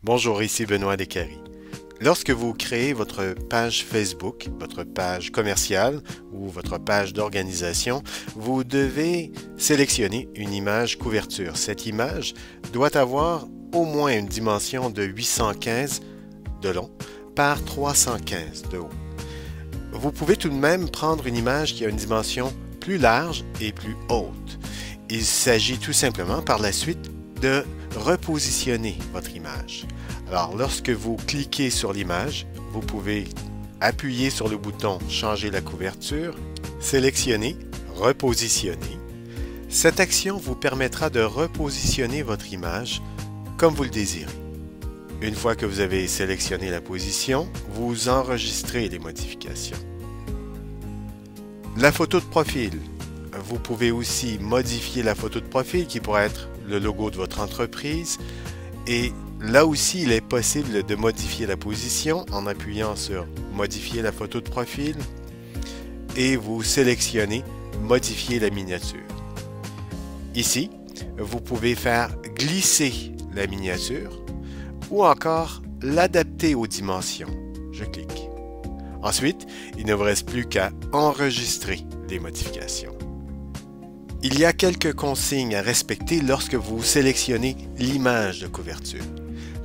Bonjour, ici Benoît Descaries. Lorsque vous créez votre page Facebook, votre page commerciale ou votre page d'organisation, vous devez sélectionner une image couverture. Cette image doit avoir au moins une dimension de 815 de long par 315 de haut. Vous pouvez tout de même prendre une image qui a une dimension plus large et plus haute. Il s'agit tout simplement par la suite de repositionner votre image. Alors, lorsque vous cliquez sur l'image, vous pouvez appuyer sur le bouton « Changer la couverture », sélectionner « Repositionner ». Cette action vous permettra de repositionner votre image comme vous le désirez. Une fois que vous avez sélectionné la position, vous enregistrez les modifications. La photo de profil. Vous pouvez aussi modifier la photo de profil qui pourrait être le logo de votre entreprise et là aussi, il est possible de modifier la position en appuyant sur « Modifier la photo de profil » et vous sélectionnez « Modifier la miniature ». Ici, vous pouvez faire glisser la miniature ou encore l'adapter aux dimensions. Je clique. Ensuite, il ne vous reste plus qu'à enregistrer les modifications. Il y a quelques consignes à respecter lorsque vous sélectionnez l'image de couverture.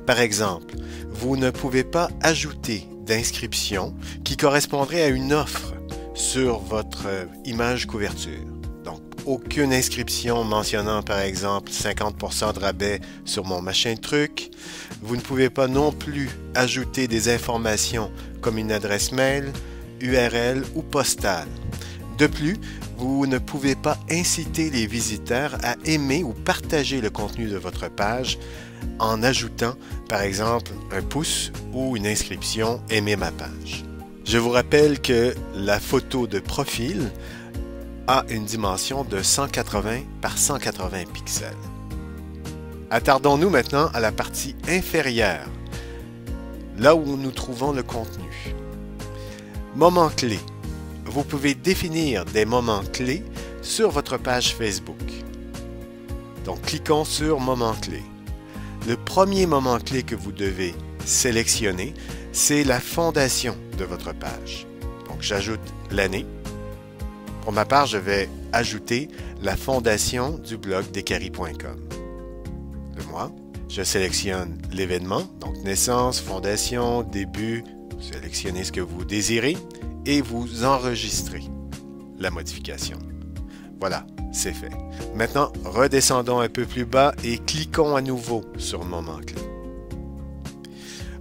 Par exemple, vous ne pouvez pas ajouter d'inscription qui correspondrait à une offre sur votre image couverture. Donc, aucune inscription mentionnant par exemple 50% de rabais sur mon machin truc. Vous ne pouvez pas non plus ajouter des informations comme une adresse mail, URL ou postale. De plus, vous ne pouvez pas inciter les visiteurs à aimer ou partager le contenu de votre page en ajoutant, par exemple, un pouce ou une inscription « Aimer ma page ». Je vous rappelle que la photo de profil a une dimension de 180 par 180 pixels. Attardons-nous maintenant à la partie inférieure, là où nous trouvons le contenu. Moments clés. Vous pouvez définir des moments clés sur votre page Facebook. Donc, cliquons sur « Moments clés ». Le premier moment clé que vous devez sélectionner, c'est la fondation de votre page. Donc, j'ajoute l'année. Pour ma part, je vais ajouter la fondation du blog descaries.com. Le mois, je sélectionne l'événement, donc naissance, fondation, début, sélectionnez ce que vous désirez et vous enregistrez la modification. Voilà, c'est fait. Maintenant, redescendons un peu plus bas et cliquons à nouveau sur Moment clé.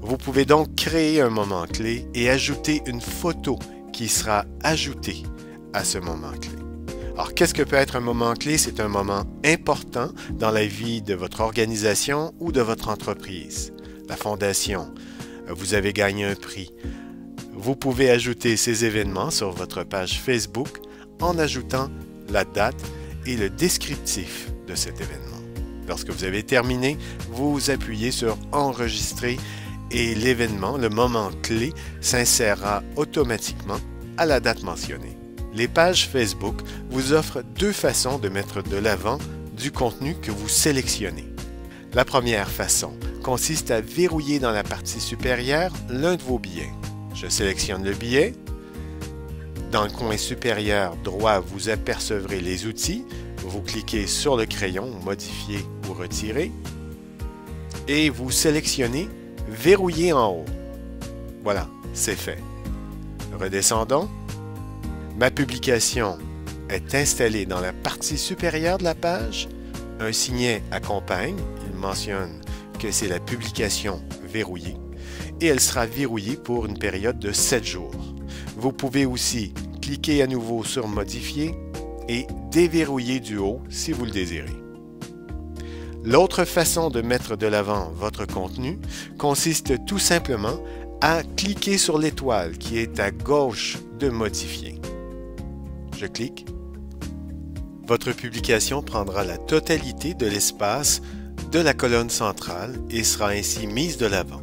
Vous pouvez donc créer un moment clé et ajouter une photo qui sera ajoutée à ce moment clé. Alors, qu'est-ce que peut être un moment clé? C'est un moment important dans la vie de votre organisation ou de votre entreprise. La fondation, vous avez gagné un prix. Vous pouvez ajouter ces événements sur votre page Facebook en ajoutant la date et le descriptif de cet événement. Lorsque vous avez terminé, vous appuyez sur « Enregistrer » et l'événement, le moment clé, s'insérera automatiquement à la date mentionnée. Les pages Facebook vous offrent deux façons de mettre de l'avant du contenu que vous sélectionnez. La première façon consiste à verrouiller dans la partie supérieure l'un de vos billets. Je sélectionne le billet. Dans le coin supérieur droit, vous apercevrez les outils. Vous cliquez sur le crayon « Modifier » ou « Retirer » et vous sélectionnez « Verrouiller en haut ». Voilà, c'est fait. Redescendons. Ma publication est installée dans la partie supérieure de la page. Un signet accompagne. Il mentionne que c'est la publication verrouillée et elle sera verrouillée pour une période de 7 jours. Vous pouvez aussi cliquer à nouveau sur « Modifier » et déverrouiller du haut si vous le désirez. L'autre façon de mettre de l'avant votre contenu consiste tout simplement à cliquer sur l'étoile qui est à gauche de « Modifier ». Je clique. Votre publication prendra la totalité de l'espace de la colonne centrale et sera ainsi mise de l'avant.